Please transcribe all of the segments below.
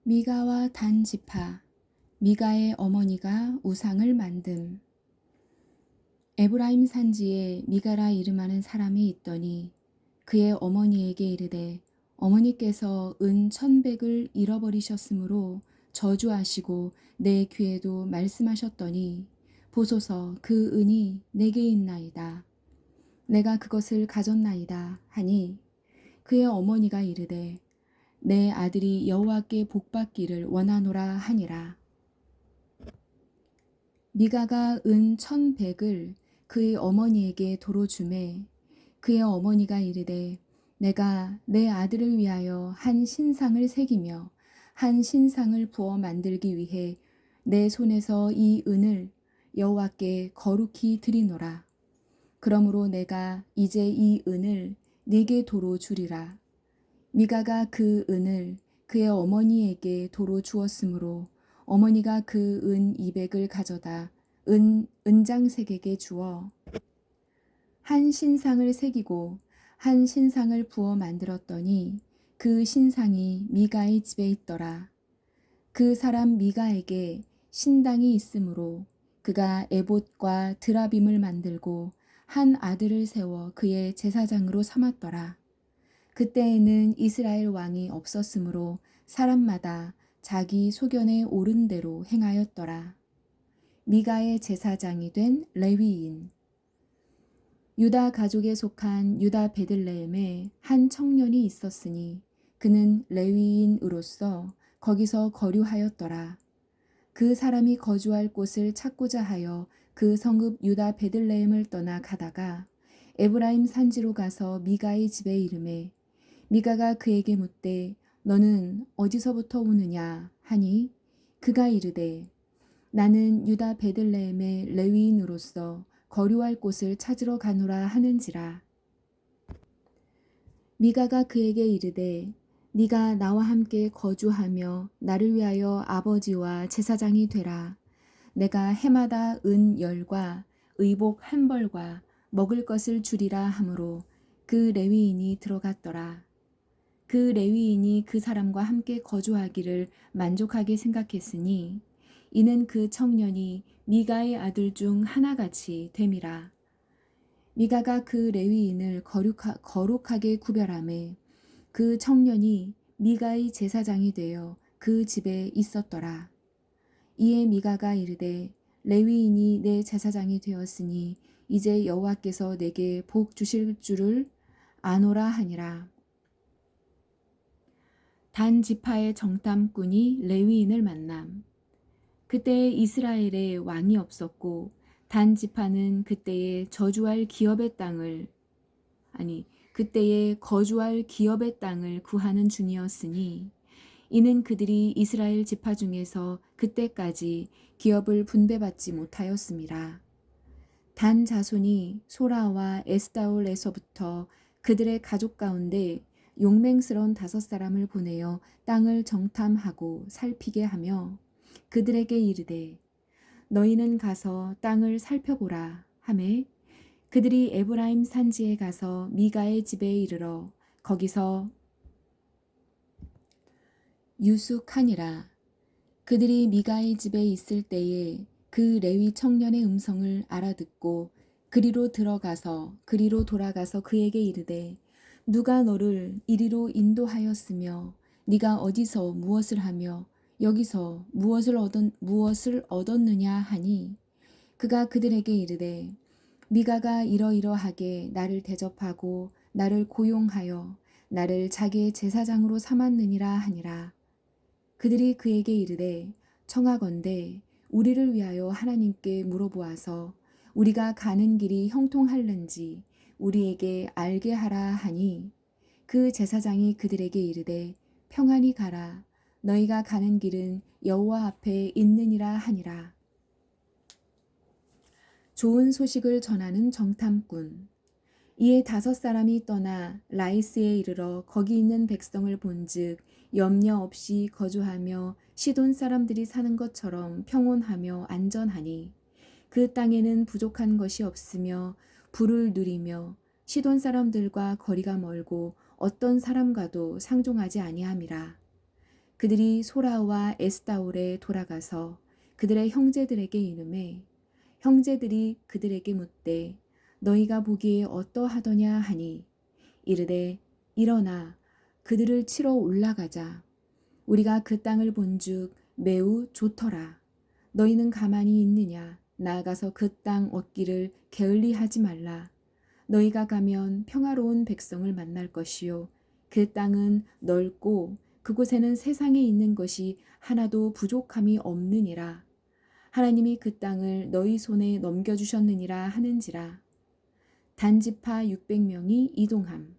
미가와 단 지파. 미가의 어머니가 우상을 만듦. 에브라임 산지에 미가라 이름하는 사람이 있더니 그의 어머니에게 이르되, 어머니께서 은 1,100을 잃어버리셨으므로 저주하시고 내 귀에도 말씀하셨더니 보소서, 그 은이 내게 있나이다. 내가 그것을 가졌나이다 하니, 그의 어머니가 이르되, 내 아들이 여호와께 복받기를 원하노라 하니라. 미가가 은 1,100을 그의 어머니에게 도로 주매 그의 어머니가 이르되, 내가 내 아들을 위하여 한 신상을 새기며 한 신상을 부어 만들기 위해 내 손에서 이 은을 여호와께 거룩히 드리노라. 그러므로 내가 이제 이 은을 네게 도로 주리라. 미가가 그 은을 그의 어머니에게 도로 주었으므로 어머니가 그 은 200을 가져다 은장색에게 주어 한 신상을 새기고 한 신상을 부어 만들었더니 그 신상이 미가의 집에 있더라. 그 사람 미가에게 신당이 있으므로 그가 에봇과 드라빔을 만들고 한 아들을 세워 그의 제사장으로 삼았더라. 그때에는 이스라엘 왕이 없었으므로 사람마다 자기 소견에 오른 대로 행하였더라. 미가의 제사장이 된 레위인. 유다 가족에 속한 유다 베들레헴에 한 청년이 있었으니 그는 레위인으로서 거기서 거류하였더라. 그 사람이 거주할 곳을 찾고자 하여 그 성읍 유다 베들레헴을 떠나 가다가 에브라임 산지로 가서 미가의 집에 이르매 미가가 그에게 묻되, 너는 어디서부터 오느냐 하니, 그가 이르되, 나는 유다 베들레헴의 레위인으로서 거류할 곳을 찾으러 가노라 하는지라. 미가가 그에게 이르되, 네가 나와 함께 거주하며 나를 위하여 아버지와 제사장이 되라. 내가 해마다 은 10과 의복 1벌과 먹을 것을 주리라 하므로 그 레위인이 들어갔더라. 그 레위인이 그 사람과 함께 거주하기를 만족하게 생각했으니 이는 그 청년이 미가의 아들 중 하나같이 됨이라. 미가가 그 레위인을 거룩하게 구별하매 그 청년이 미가의 제사장이 되어 그 집에 있었더라. 이에 미가가 이르되, 레위인이 내 제사장이 되었으니 이제 여호와께서 내게 복 주실 줄을 아노라 하니라. 단 지파의 정탐꾼이 레위인을 만남. 그때 이스라엘에 왕이 없었고 단 지파는 그때에 거주할 기업의 땅을 구하는 중이었으니 이는 그들이 이스라엘 지파 중에서 그때까지 기업을 분배받지 못하였음이라. 단 자손이 소라와 에스다올에서부터 그들의 가족 가운데 용맹스러운 5사람을 보내어 땅을 정탐하고 살피게 하며 그들에게 이르되, 너희는 가서 땅을 살펴보라 하매 그들이 에브라임 산지에 가서 미가의 집에 이르러 거기서 유숙하니라. 그들이 미가의 집에 있을 때에 그 레위 청년의 음성을 알아듣고 그리로 돌아가서 그에게 이르되, 누가 너를 이리로 인도하였으며 네가 어디서 무엇을 하며 여기서 무엇을 얻었느냐 하니, 그가 그들에게 이르되, 미가가 이러이러하게 나를 대접하고 나를 고용하여 나를 자기의 제사장으로 삼았느니라 하니라. 그들이 그에게 이르되, 청하건대 우리를 위하여 하나님께 물어보아서 우리가 가는 길이 형통할는지 우리에게 알게 하라 하니, 그 제사장이 그들에게 이르되, 평안히 가라. 너희가 가는 길은 여호와 앞에 있느니라 하니라. 좋은 소식을 전하는 정탐꾼. 이에 5사람이 떠나 라이스에 이르러 거기 있는 백성을 본즉 염려 없이 거주하며 시돈 사람들이 사는 것처럼 평온하며 안전하니 그 땅에는 부족한 것이 없으며 부를 누리며 시돈 사람들과 거리가 멀고 어떤 사람과도 상종하지 아니함이라. 그들이 소라와 에스다올에 돌아가서 그들의 형제들에게 이르매 형제들이 그들에게 묻되 너희가 보기에 어떠하더냐 하니 이르되 일어나 그들을 치러 올라가자. 우리가 그 땅을 본즉 매우 좋더라. 너희는 가만히 있느냐? 나아가서 그 땅 얻기를 게을리하지 말라. 너희가 가면 평화로운 백성을 만날 것이요 그 땅은 넓고 그곳에는 세상에 있는 것이 하나도 부족함이 없느니라. 하나님이 그 땅을 너희 손에 넘겨주셨느니라 하는지라. 단지파 600명이 이동함.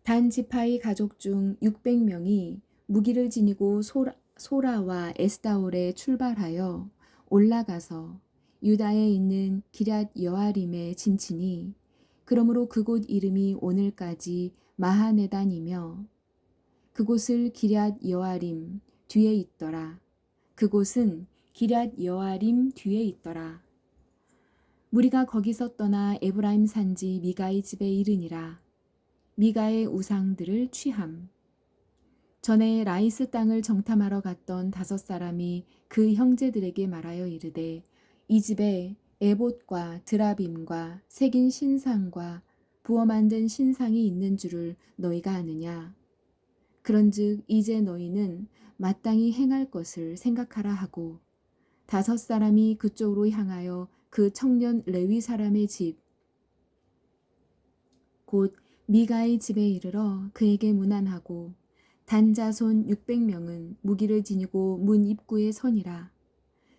단지파의 가족 중 600명이 무기를 지니고 소라와 에스다올에 출발하여 올라가서 유다에 있는 기럇 여아림에 진치니 그러므로 그곳 이름이 오늘까지 마하네단이며 그곳을 기럇 여아림 뒤에 있더라. 그곳은 기럇 여아림 뒤에 있더라. 무리가 거기서 떠나 에브라임 산지 미가의 집에 이르니라. 미가의 우상들을 취함. 전에 라이스 땅을 정탐하러 갔던 5사람이 그 형제들에게 말하여 이르되 이 집에 에봇과 드라빔과 새긴 신상과 부어 만든 신상이 있는 줄을 너희가 아느냐. 그런즉 이제 너희는 마땅히 행할 것을 생각하라 하고 5사람이 그쪽으로 향하여 그 청년 레위 사람의 집 곧 미가의 집에 이르러 그에게 문안하고 단 자손 600명은 무기를 지니고 문 입구에 서니라.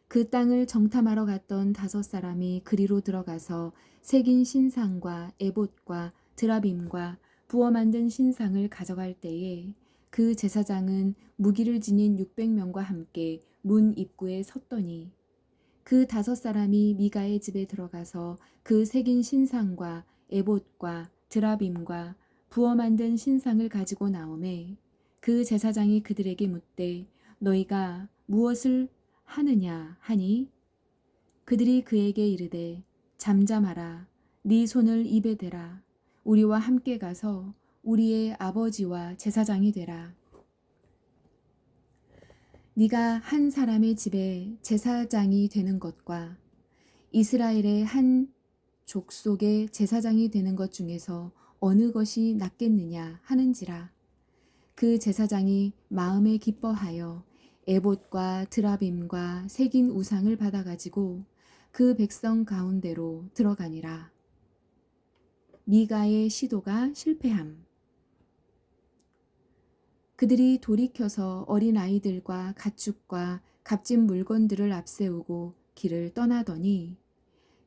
그 땅을 정탐하러 갔던 5사람이 그리로 들어가서 새긴 신상과 에봇과 드라빔과 부어 만든 신상을 가져갈 때에 그 제사장은 무기를 지닌 600명과 함께 문 입구에 섰더니 그 5사람이 미가의 집에 들어가서 그 새긴 신상과 에봇과 드라빔과 부어 만든 신상을 가지고 나오매 그 제사장이 그들에게 묻되 너희가 무엇을 하느냐 하니 그들이 그에게 이르되 잠잠하라 네 손을 입에 대라 우리와 함께 가서 우리의 아버지와 제사장이 되라. 네가 한 사람의 집에 제사장이 되는 것과 이스라엘의 한 족속의 제사장이 되는 것 중에서 어느 것이 낫겠느냐 하는지라. 그 제사장이 마음에 기뻐하여 에봇과 드라빔과 새긴 우상을 받아가지고 그 백성 가운데로 들어가니라. 미가의 시도가 실패함. 그들이 돌이켜서 어린 아이들과 가축과 값진 물건들을 앞세우고 길을 떠나더니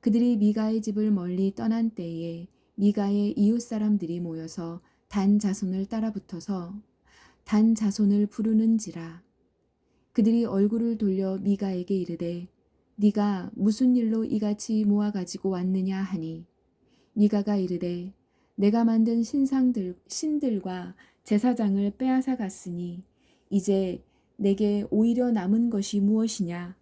그들이 미가의 집을 멀리 떠난 때에 미가의 이웃 사람들이 모여서 단 자손을 따라붙어서 단 자손을 부르는지라. 그들이 얼굴을 돌려 미가에게 이르되 네가 무슨 일로 이같이 모아가지고 왔느냐 하니 미가가 이르되 내가 만든 신들과 제사장을 빼앗아 갔으니 이제 내게 오히려 남은 것이 무엇이냐.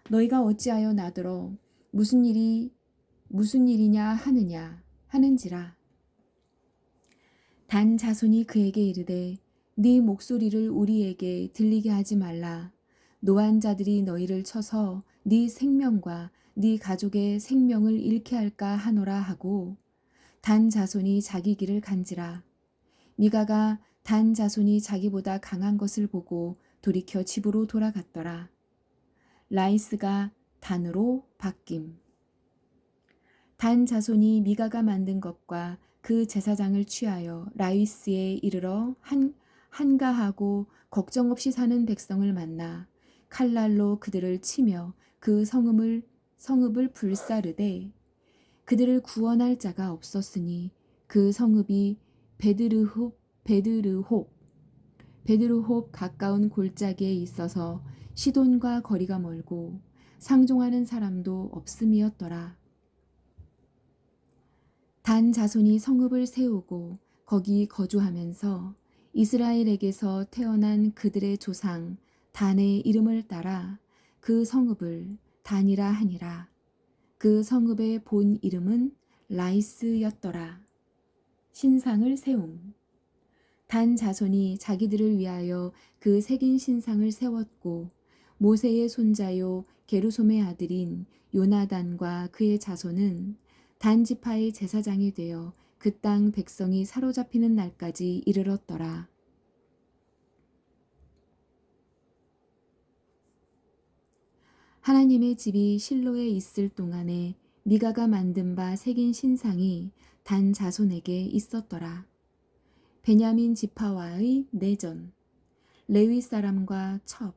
너희가 어찌하여 나더러 무슨 일이냐 하느냐 하는지라. 단 자손이 그에게 이르되 네 목소리를 우리에게 들리게 하지 말라. 노한 자들이 너희를 쳐서 네 생명과 네 가족의 생명을 잃게 할까 하노라 하고 단 자손이 자기 길을 간지라. 미가가 단 자손이 자기보다 강한 것을 보고 돌이켜 집으로 돌아갔더라. 라이스가 단으로 바뀜. 단 자손이 미가가 만든 것과 그 제사장을 취하여 라이스에 이르러 한가하고 걱정 없이 사는 백성을 만나 칼날로 그들을 치며 그 성읍을 불사르되 그들을 구원할 자가 없었으니 그 성읍이 베드르홉 가까운 골짜기에 있어서 시돈과 거리가 멀고 상종하는 사람도 없음이었더라. 단 자손이 성읍을 세우고 거기 거주하면서 이스라엘에게서 태어난 그들의 조상 단의 이름을 따라 그 성읍을 단이라 하니라. 그 성읍의 본 이름은 라이스였더라. 신상을 세움. 단 자손이 자기들을 위하여 그 새긴 신상을 세웠고 모세의 손자요 게르솜의 아들인 요나단과 그의 자손은 단 지파의 제사장이 되어 그 땅 백성이 사로잡히는 날까지 이르렀더라. 하나님의 집이 실로에 있을 동안에 미가가 만든 바 새긴 신상이 단 자손에게 있었더라. 베냐민 지파와의 내전, 레위 사람과 첩.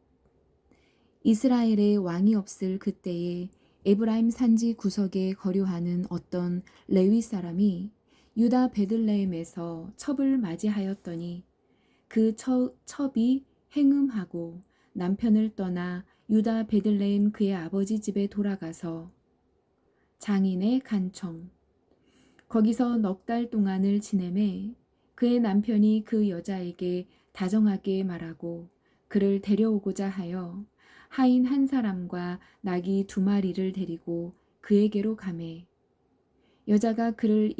이스라엘의 왕이 없을 그때에 에브라임 산지 구석에 거류하는 어떤 레위 사람이 유다 베들레헴에서 첩을 맞이하였더니 그 첩이 행음하고 남편을 떠나 유다 베들레헴 그의 아버지 집에 돌아가서 장인의 간청 거기서 넉 달 동안을 지내매 그의 남편이 그 여자에게 다정하게 말하고 그를 데려오고자 하여 하인 한 사람과 나귀 2마리를 데리고 그에게로 가매 여자가 그를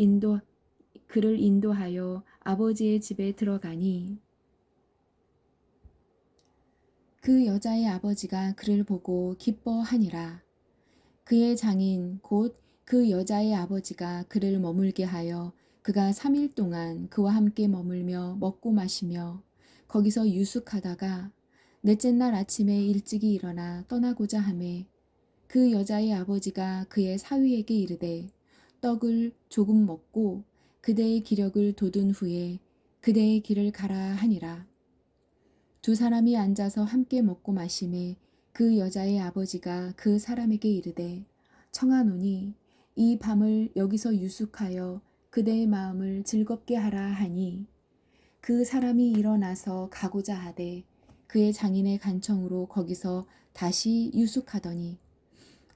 인도하여 아버지의 집에 들어가니 그 여자의 아버지가 그를 보고 기뻐하니라. 그의 장인 곧 그 여자의 아버지가 그를 머물게 하여 그가 3일 동안 그와 함께 머물며 먹고 마시며 거기서 유숙하다가 넷째 날 아침에 일찍이 일어나 떠나고자 하매 그 여자의 아버지가 그의 사위에게 이르되 떡을 조금 먹고 그대의 기력을 돋운 후에 그대의 길을 가라 하니라. 2사람이 앉아서 함께 먹고 마시매 그 여자의 아버지가 그 사람에게 이르되 청하노니 이 밤을 여기서 유숙하여 그대의 마음을 즐겁게 하라 하니 그 사람이 일어나서 가고자 하되 그의 장인의 간청으로 거기서 다시 유숙하더니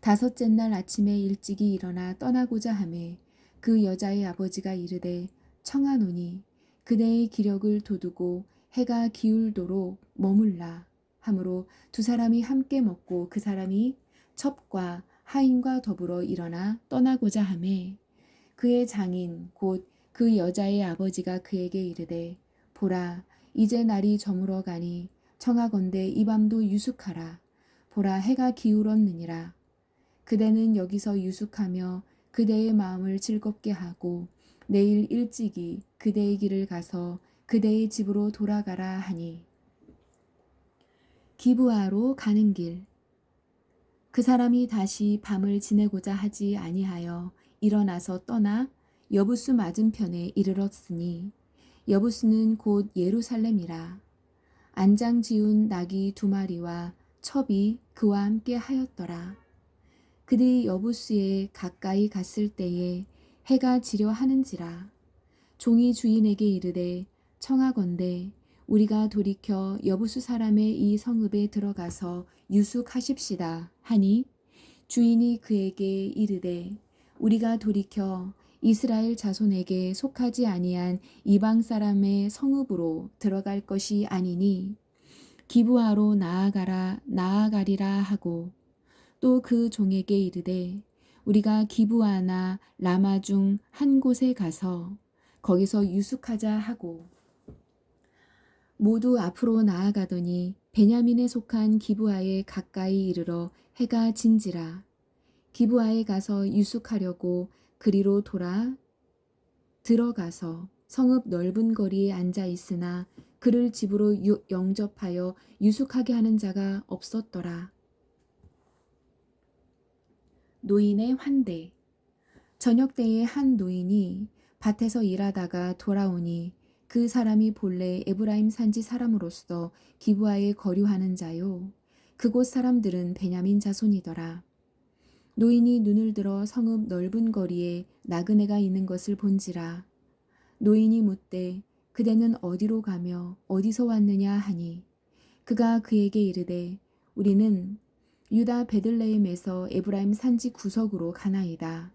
5째 날 아침에 일찍이 일어나 떠나고자 하매 그 여자의 아버지가 이르되 청하노니 그대의 기력을 돋우고 해가 기울도록 머물라 하므로 2사람이 함께 먹고 그 사람이 첩과 하인과 더불어 일어나 떠나고자 하매 그의 장인 곧 그 여자의 아버지가 그에게 이르되 보라 이제 날이 저물어 가니 청하건대 이 밤도 유숙하라. 보라 해가 기울었느니라. 그대는 여기서 유숙하며 그대의 마음을 즐겁게 하고 내일 일찍이 그대의 길을 가서 그대의 집으로 돌아가라 하니 기브아로 가는 길. 그 사람이 다시 밤을 지내고자 하지 아니하여 일어나서 떠나 여부수 맞은편에 이르렀으니 여부수는 곧 예루살렘이라. 안장 지운 나귀 2마리와 첩이 그와 함께 하였더라. 그들이 여부수에 가까이 갔을 때에 해가 지려 하는지라. 종이 주인에게 이르되 청하건대 우리가 돌이켜 여부수 사람의 이 성읍에 들어가서 유숙하십시다 하니 주인이 그에게 이르되 우리가 돌이켜 이스라엘 자손에게 속하지 아니한 이방 사람의 성읍으로 들어갈 것이 아니니 기브아로 나아가리라 하고 또 그 종에게 이르되 우리가 기브아나 라마 중 한 곳에 가서 거기서 유숙하자 하고 모두 앞으로 나아가더니 베냐민에 속한 기브아에 가까이 이르러 해가 진지라. 기브아에 가서 유숙하려고 그리로 들어가서 성읍 넓은 거리에 앉아 있으나 그를 집으로 영접하여 유숙하게 하는 자가 없었더라. 노인의 환대. 저녁 때에 한 노인이 밭에서 일하다가 돌아오니 그 사람이 본래 에브라임 산지 사람으로서 기브아에 거류하는 자요. 그곳 사람들은 베냐민 자손이더라. 노인이 눈을 들어 성읍 넓은 거리에 나그네가 있는 것을 본지라. 노인이 묻되 그대는 어디로 가며 어디서 왔느냐 하니 그가 그에게 이르되 우리는 유다 베들레헴에서 에브라임 산지 구석으로 가나이다.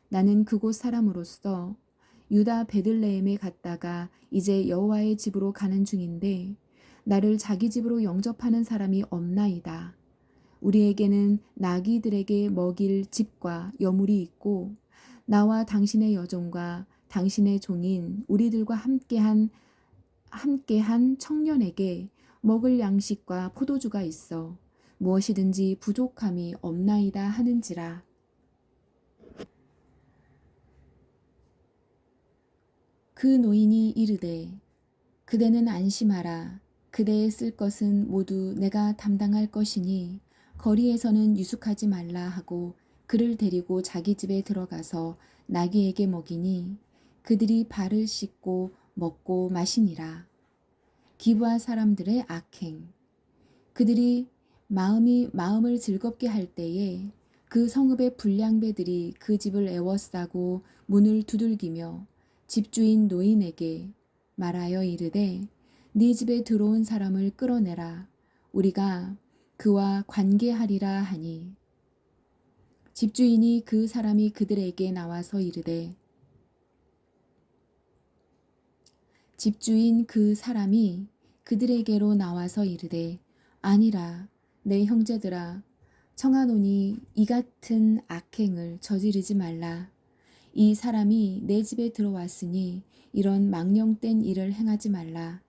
나는 그곳 사람으로서 유다 베들레헴에 갔다가 이제 여호와의 집으로 가는 중인데 나를 자기 집으로 영접하는 사람이 없나이다. 우리에게는 나귀들에게 먹일 집과 여물이 있고 나와 당신의 여종과 당신의 종인 우리들과 함께한 청년에게 먹을 양식과 포도주가 있어 무엇이든지 부족함이 없나이다 하는지라. 그 노인이 이르되 그대는 안심하라. 그대의 쓸 것은 모두 내가 담당할 것이니 거리에서는 유숙하지 말라 하고 그를 데리고 자기 집에 들어가서 나귀에게 먹이니 그들이 발을 씻고 먹고 마시니라. 기브아 사람들의 악행. 그들이 마음을 즐겁게 할 때에 그 성읍의 불량배들이 그 집을 애워싸고 문을 두들기며 집주인 노인에게 말하여 이르되 네 집에 들어온 사람을 끌어내라. 우리가 그와 관계하리라 하니 집주인이 그 사람이 그들에게 나와서 이르되 집주인 그 사람이 그들에게로 나와서 이르되 아니라 내 형제들아 청하노니 이 같은 악행을 저지르지 말라. 이 사람이 내 집에 들어왔으니 이런 망령된 일을 행하지 말라.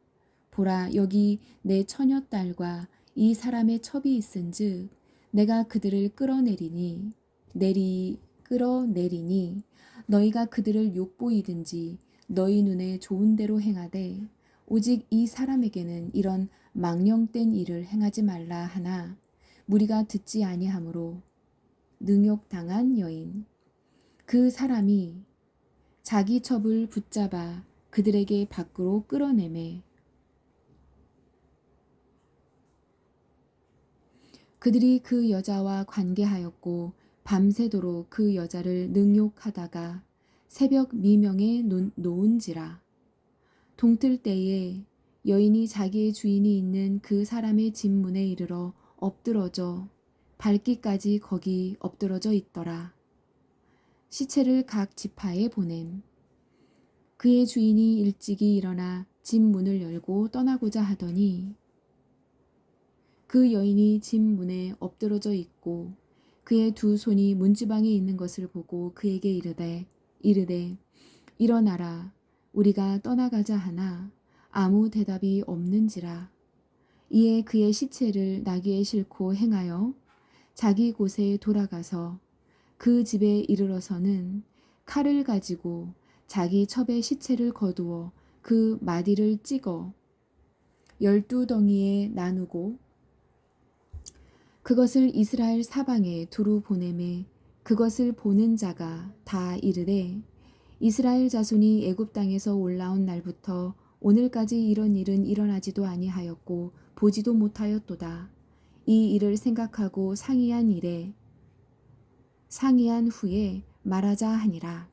보라 여기 내 처녀딸과 이 사람의 첩이 있은즉 내가 그들을 끌어내리니 너희가 그들을 욕보이든지 너희 눈에 좋은 대로 행하되 오직 이 사람에게는 이런 망령된 일을 행하지 말라 하나 무리가 듣지 아니하므로 능욕당한 여인. 그 사람이 자기 첩을 붙잡아 그들에게 밖으로 끌어내매 그들이 그 여자와 관계하였고 밤새도록 그 여자를 능욕하다가 새벽 미명에 놓은지라. 동틀 때에 여인이 자기의 주인이 있는 그 사람의 집 문에 이르러 엎드러져 발기까지 거기 엎드러져 있더라. 시체를 각 지파에 보냄. 그의 주인이 일찍이 일어나 집 문을 열고 떠나고자 하더니 그 여인이 집 문에 엎드러져 있고 그의 두 손이 문지방에 있는 것을 보고 그에게 이르되 일어나라 우리가 떠나가자 하나 아무 대답이 없는지라. 이에 그의 시체를 나귀에 싣고 행하여 자기 곳에 돌아가서 그 집에 이르러서는 칼을 가지고 자기 첩의 시체를 거두어 그 마디를 찍어 12덩이에 나누고 그것을 이스라엘 사방에 두루 보내매 그것을 보는 자가 다 이르되 이스라엘 자손이 애굽 땅에서 올라온 날부터 오늘까지 이런 일은 일어나지도 아니하였고 보지도 못하였도다. 이 일을 생각하고 상의한 후에 말하자 하니라.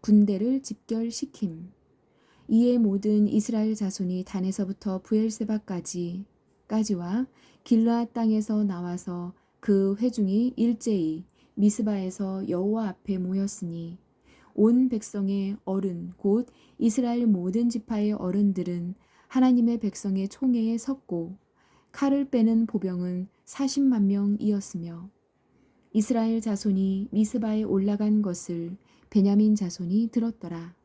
군대를 집결시킴. 이에 모든 이스라엘 자손이 단에서부터 부엘세바까지와 길르앗 땅에서 나와서 그 회중이 일제히 미스바에서 여호와 앞에 모였으니 온 백성의 어른 곧 이스라엘 모든 지파의 어른들은 하나님의 백성의 총회에 섰고 칼을 빼는 보병은 40만 명이었으며 이스라엘 자손이 미스바에 올라간 것을 베냐민 자손이 들었더라.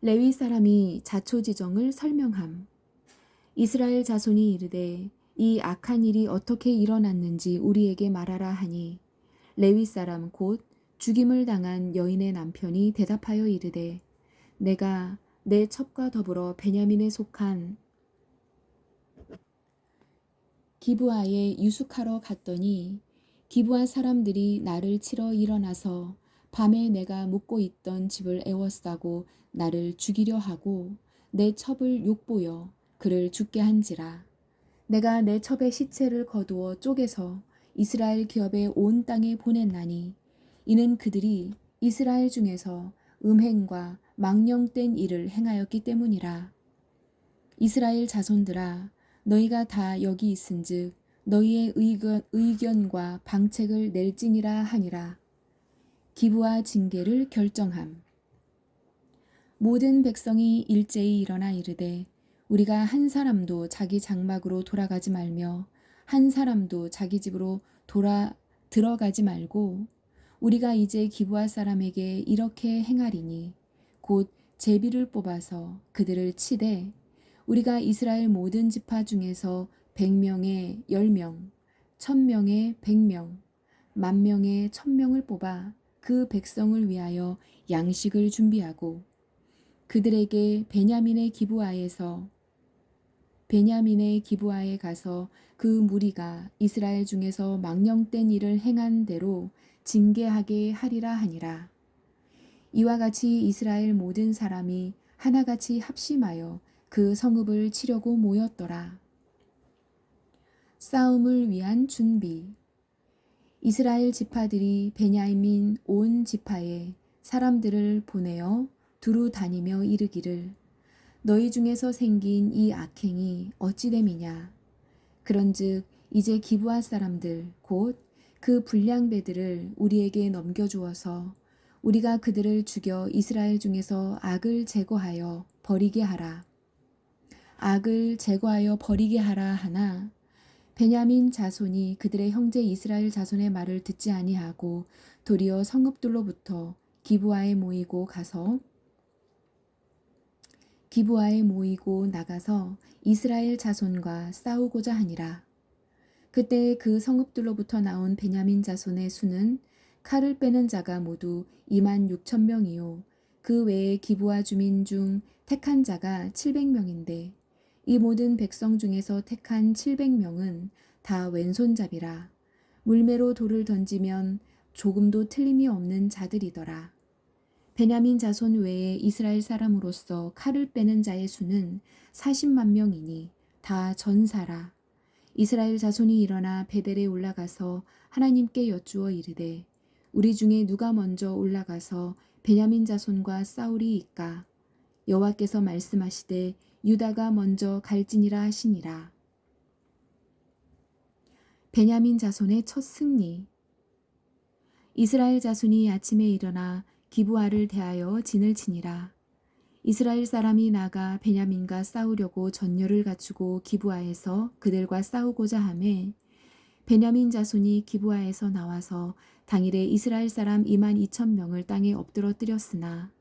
레위 사람이 자초지정을 설명함. 이스라엘 자손이 이르되 이 악한 일이 어떻게 일어났는지 우리에게 말하라 하니 레위 사람 곧 죽임을 당한 여인의 남편이 대답하여 이르되 내가 내 첩과 더불어 베냐민에 속한 기브아에 유숙하러 갔더니 기브아 사람들이 나를 치러 일어나서 밤에 내가 묵고 있던 집을 애워싸고 나를 죽이려 하고 내 첩을 욕보여 그를 죽게 한지라. 내가 내 첩의 시체를 거두어 쪼개서 이스라엘 기업의 온 땅에 보냈나니 이는 그들이 이스라엘 중에서 음행과 망령된 일을 행하였기 때문이라. 이스라엘 자손들아 너희가 다 여기 있은즉 너희의 의견과 방책을 낼지니라 하니라. 기브와 징계를 결정함. 모든 백성이 일제히 일어나 이르되 우리가 한 사람도 자기 장막으로 돌아가지 말며 한 사람도 자기 집으로 들어가지 말고 우리가 이제 기브아 사람에게 이렇게 행하리니 곧 제비를 뽑아서 그들을 치되 우리가 이스라엘 모든 지파 중에서 100명에 10명, 1000명에 100명, 10,000명에 1000명을 뽑아 그 백성을 위하여 양식을 준비하고 그들에게 베냐민의 기브아에 가서 그 무리가 이스라엘 중에서 망령된 일을 행한 대로 징계하게 하리라 하니라. 이와 같이 이스라엘 모든 사람이 하나같이 합심하여 그 성읍을 치려고 모였더라. 싸움을 위한 준비. 이스라엘 지파들이 베냐민 온 지파에 사람들을 보내어 두루 다니며 이르기를 너희 중에서 생긴 이 악행이 어찌 됨이냐. 그런즉 이제 기브아 사람들 곧 그 불량배들을 우리에게 넘겨주어서 우리가 그들을 죽여 이스라엘 중에서 악을 제거하여 버리게 하라. 악을 제거하여 버리게 하라 하나 베냐민 자손이 그들의 형제 이스라엘 자손의 말을 듣지 아니하고 도리어 성읍들로부터 기브아에 모이고 나가서 이스라엘 자손과 싸우고자 하니라. 그때 그 성읍들로부터 나온 베냐민 자손의 수는 칼을 빼는 자가 모두 26,000명이요 그 외에 기브아 주민 중 택한 자가 700명인데 이 모든 백성 중에서 택한 700명은 다 왼손잡이라 물매로 돌을 던지면 조금도 틀림이 없는 자들이더라. 베냐민 자손 외에 이스라엘 사람으로서 칼을 빼는 자의 수는 40만 명이니 다 전사라. 이스라엘 자손이 일어나 베델에 올라가서 하나님께 여쭈어 이르되 우리 중에 누가 먼저 올라가서 베냐민 자손과 싸우리이까. 여호와께서 말씀하시되 유다가 먼저 갈지니라 하시니라. 베냐민 자손의 첫 승리. 이스라엘 자손이 아침에 일어나 기브아를 대하여 진을 치니라. 이스라엘 사람이 나가 베냐민과 싸우려고 전열을 갖추고 기브아에서 그들과 싸우고자 하매 베냐민 자손이 기브아에서 나와서 당일에 이스라엘 사람 22,000명을 땅에 엎드러뜨렸으나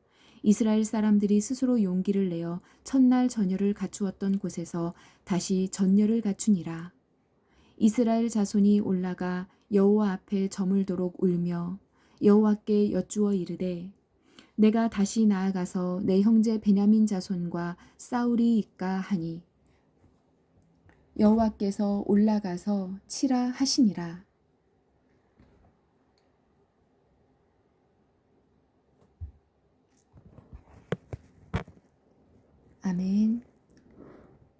이스라엘 사람들이 스스로 용기를 내어 첫날 전열을 갖추었던 곳에서 다시 전열을 갖추니라. 이스라엘 자손이 올라가 여호와 앞에 저물도록 울며 여호와께 여쭈어 이르되 내가 다시 나아가서 내 형제 베냐민 자손과 싸우리이까 하니 여호와께서 올라가서 치라 하시니라. 아멘.